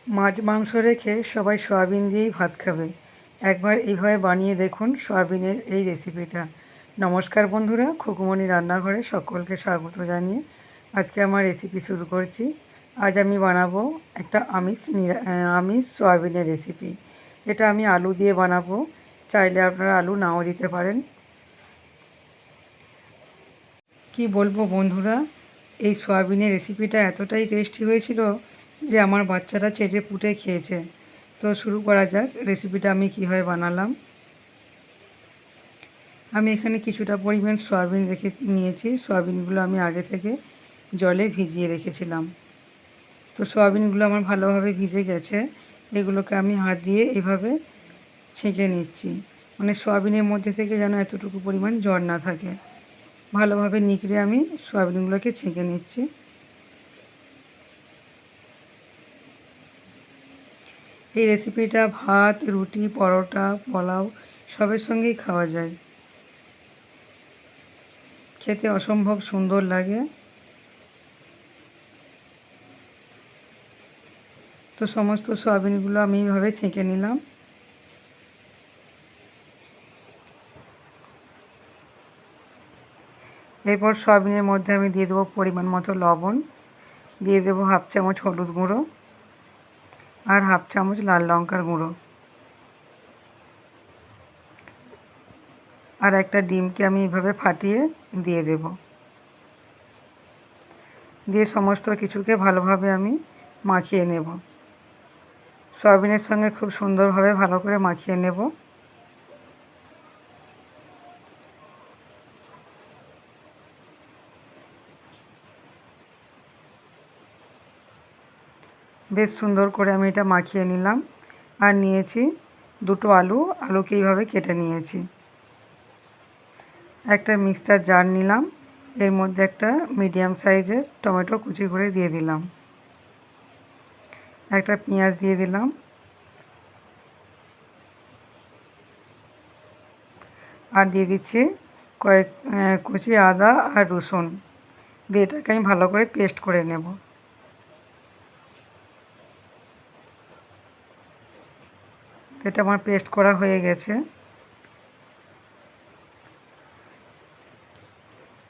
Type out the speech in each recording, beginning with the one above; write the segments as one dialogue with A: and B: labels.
A: মাছ মাংস রেখে সবাই সয়াবিন দিয়েই ভাত খাবে। একবার এইভাবে বানিয়ে দেখুন সয়াবিনের এই রেসিপিটা। নমস্কার বন্ধুরা, খুকুমণি রান্নাঘরে সকলকে স্বাগত জানিয়ে আজকে আমার রেসিপি শুরু করছি। আজ আমি বানাবো একটা আমিষ সয়াবিনের রেসিপি। এটা আমি আলু দিয়ে বানাবো, চাইলে আপনারা আলু নাও দিতে পারেন। কি বলবো বন্ধুরা, এই সয়াবিনের রেসিপিটা এতটাই টেস্টি হয়েছিল যে আমার বাচ্চারা চেটে পুটে খেয়েছে। তো শুরু করা যাক রেসিপিটা আমি কীভাবে বানালাম। আমি এখানে কিছুটা পরিমাণ সয়াবিন রেখে নিয়েছি। সয়াবিনগুলো আমি আগে থেকে জলে ভিজিয়ে রেখেছিলাম। তো সয়াবিনগুলো আমার ভালোভাবে ভিজে গেছে। এগুলোকে আমি হাত দিয়ে এভাবে ছেঁকে নিচ্ছি, মানে সয়াবিনের মধ্যে থেকে যেন এতটুকু পরিমাণ জল না থাকে। ভালোভাবে নিকড়ে আমি সয়াবিনগুলোকে ছেঁকে নিচ্ছি। এই রেসিপিটা ভাত, রুটি, পরোটা, পোলাও সবের সঙ্গেই খাওয়া যায়। খেতে অসম্ভব সুন্দর লাগে। তো সমস্ত সয়াবিনগুলো আমি এইভাবে ছেঁকে নিলাম। এরপর সয়াবিনের মধ্যে আমি দিয়ে দেবো পরিমাণ মতো লবণ, দিয়ে দেবো হাফ চামচ হলুদ গুঁড়ো আর হাফ চামচ লাল লঙ্কার গুঁড়ো, আর একটা ডিমকে আমি এইভাবে ফাটিয়ে দিয়ে দেব। দিয়ে সমস্ত কিছুকে ভালোভাবে আমি মাখিয়ে নেব। সয়াবিনের সঙ্গে খুব সুন্দরভাবে ভালো করে মাখিয়ে নেব। বেশ সুন্দর করে আমি এটা মাখিয়ে নিলাম। আর নিয়েছি দুটো আলুকে এইভাবে কেটে নিয়েছি। একটা মিক্সচার জার নিলাম, এর মধ্যে একটা মিডিয়াম সাইজের টমেটো কুচি করে দিয়ে দিলাম। একটা পেঁয়াজ দিয়ে দিলাম, আর দিয়ে দিচ্ছি কয়েক কুচি আদা আর রসুন। দিয়ে এটাকে আমি ভালো করে পেস্ট করে নেব। এটা আমার পেস্ট করা হয়ে গেছে।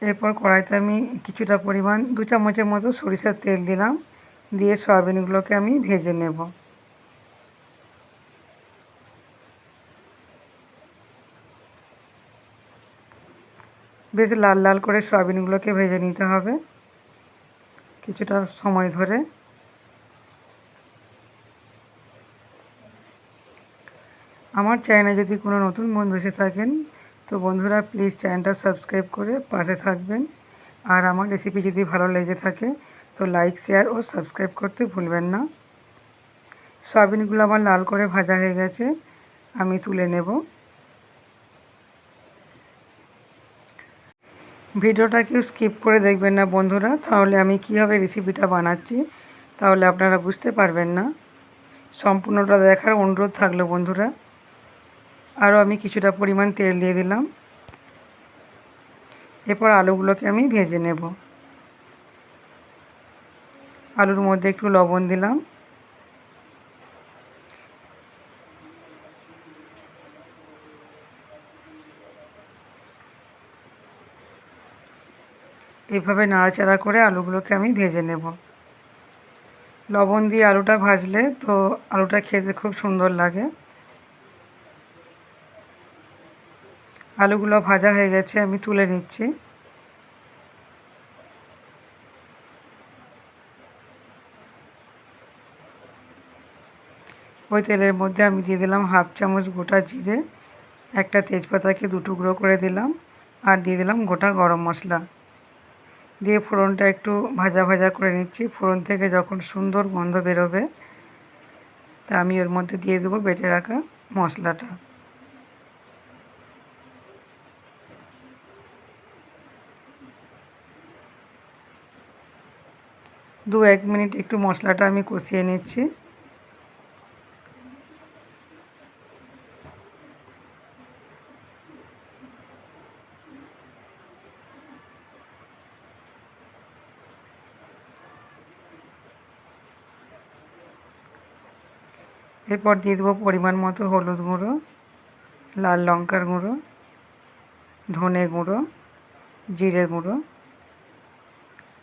A: এরপর কড়াইতে আমি কিছুটা পরিমাণ 2 চামচের মতো সরিষার তেল দিলাম। দিয়ে সয়াবিনগুলোকে আমি ভেজে নেব। বেশ লাল লাল করে সয়াবিনগুলোকে ভেজে নিতে হবে কিছুটা সময় ধরে। আমার চ্যানেলে যদি কোনো নতুন বন্ধু এসে থাকেন তো বন্ধুরা প্লিজ চ্যানেলটা সাবস্ক্রাইব করে পাশে থাকবেন। আর আমার রেসিপি যদি ভালো লেগে থাকে তো লাইক, শেয়ার ও সাবস্ক্রাইব করতে ভুলবেন না। সয়াবিনগুলো আমার লাল করে ভাজা হয়ে গেছে, আমি তুলে নেব। ভিডিওটা কেউ স্কিপ করে দেখবেন না বন্ধুরা, তাহলে আমি কীভাবে রেসিপিটা বানাচ্ছি তাহলে আপনারা বুঝতে পারবেন না। সম্পূর্ণটা দেখার অনুরোধ থাকলো বন্ধুরা। আরও আমি কিছুটা পরিমাণ তেল দিয়ে দিলাম। এরপর আলুগুলোকে আমি ভেজে নেব। আলুর মধ্যে একটু লবণ দিলাম। এভাবে নাড়াচাড়া করে আলুগুলোকে আমি ভেজে নেব। লবণ দিয়ে আলুটা ভাজলে তো আলুটা খেতে খুব সুন্দর লাগে। আলুগুলো ভাজা হয়ে গেছে, আমি তুলে নিচ্ছি। ওই তেলের মধ্যে আমি দিয়ে দিলাম হাফ চামচ গোটা জিরে, একটা তেজপাতাকে 2 টুকরো করে দিলাম, আর দিয়ে দিলাম গোটা গরম মশলা। দিয়ে ফোড়নটা একটু ভাজা ভাজা করে নিচ্ছি। ফোড়ন থেকে যখন সুন্দর গন্ধ বেরোবে তা আমি ওর মধ্যে দিয়ে দেবো বেটে রাখা মশলাটা। 2-1 মিনিট একটু মশলাটা আমি কষিয়ে নিচ্ছি। এরপর দিয়ে দেবো পরিমাণ মতো হলুদ গুঁড়ো, লাল লঙ্কার গুঁড়ো, ধনে গুঁড়ো, জিরে গুঁড়ো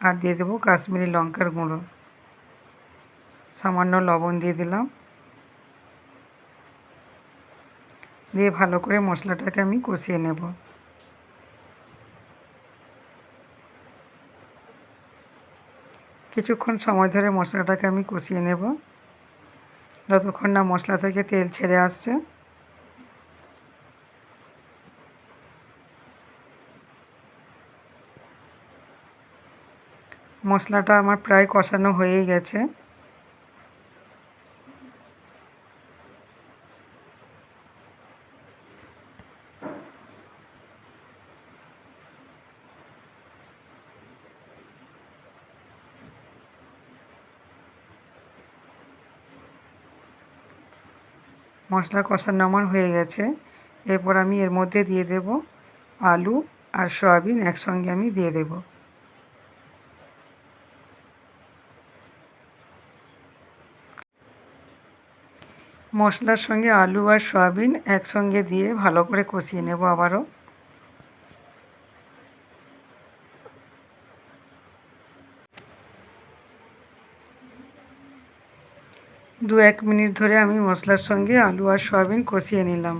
A: আর দিয়ে দেবো কাশ্মীরি লঙ্কার গুঁড়ো। সামান্য লবণ দিয়ে দিলাম। দিয়ে ভালো করে মশলাটাকে আমি কষিয়ে নেব। কিছুক্ষণ সময় ধরে মশলাটাকে আমি কষিয়ে নেব, যতক্ষণ না মশলা থেকে তেল ছেড়ে আসছে। মশলাটা আমার প্রায় কষানো হয়েই গেছে। মশলা কষানো আমার হয়ে গেছে। এরপর আমি এর মধ্যে দিয়ে দেব আলু আর সয়াবিন একসঙ্গে আমি দিয়ে দেব। মশলার সঙ্গে আলু আর সয়াবিন একসঙ্গে দিয়ে ভালো করে কষিয়ে নেব আবারও। দু এক মিনিট ধরে আমি মশলার সঙ্গে আলু আর সয়াবিন কষিয়ে নিলাম।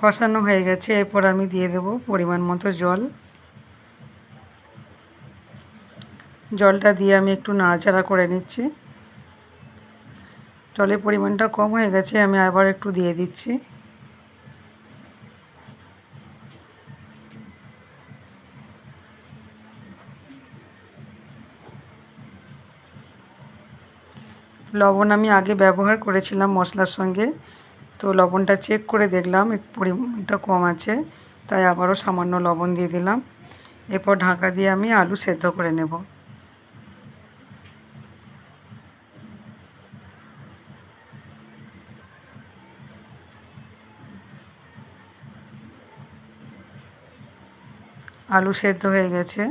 A: কষানো হয়ে গেছে। এরপর আমি দিয়ে দেব পরিমাণ মতো জল। জলটা দিয়ে আমি একটু নাড়াচাড়া করে নিচ্ছি। জলের পরিমাণটা কম হয়ে গেছে, আমি আবার একটু দিয়ে দিচ্ছি। লবণ আমি আগে ব্যবহার করেছিলাম মশলার সঙ্গে, তো লবণটা চেক করে দেখলাম পরিমাণটা কম আছে, তাই আবারও সামান্য লবণ দিয়ে দিলাম। এরপর ঢাকা দিয়ে আমি আলু সেদ্ধ করে নেব। আলু সেদ্ধ হয়ে গেছে।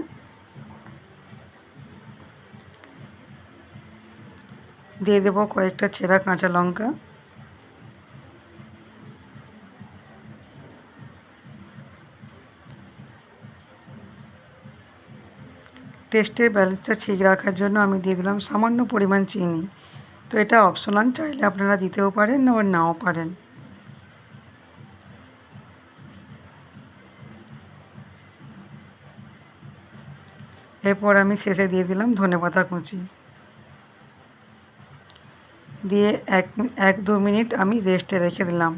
A: দিয়ে দেব কয়েকটা চেরা কাঁচা লঙ্কা। টেস্টের ব্যালেন্সটা ঠিক রাখার জন্য আমি দিয়ে দিলাম সামান্য পরিমাণ চিনি। তো এটা অপশনাল, চাইলে আপনারা দিতেও পারেন আবার নাও পারেন। এরপর আমি শেষে দিয়ে দিলাম ধনেপাতা কুচি। দিয়ে এক দু মিনিট আমি রেস্টে রেখে দিলাম।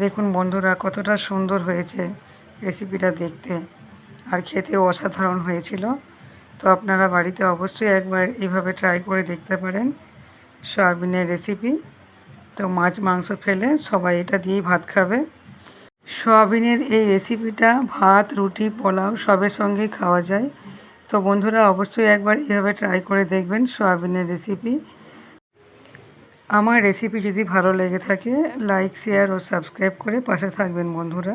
A: দেখুন বন্ধুরা, কতটা সুন্দর হয়েছে রেসিপিটা দেখতে, আর খেতেও অসাধারণ হয়েছিল। তো আপনারা বাড়িতে অবশ্যই একবার এইভাবে ট্রাই করে দেখতে পারেন সয়াবিনের রেসিপি। তো মাছ মাংস ফেলে সবাই এটা দিয়েই ভাত খাবে। সয়াবিনের এই রেসিপিটা ভাত, রুটি, পোলাও সবের সঙ্গেই খাওয়া যায়। তো বন্ধুরা অবশ্যই একবার এইভাবে ট্রাই করে দেখবেন সয়াবিনের রেসিপি। আমার রেসিপি যদি ভালো লেগে থাকে লাইক, শেয়ার ও সাবস্ক্রাইব করে পাশে থাকবেন বন্ধুরা।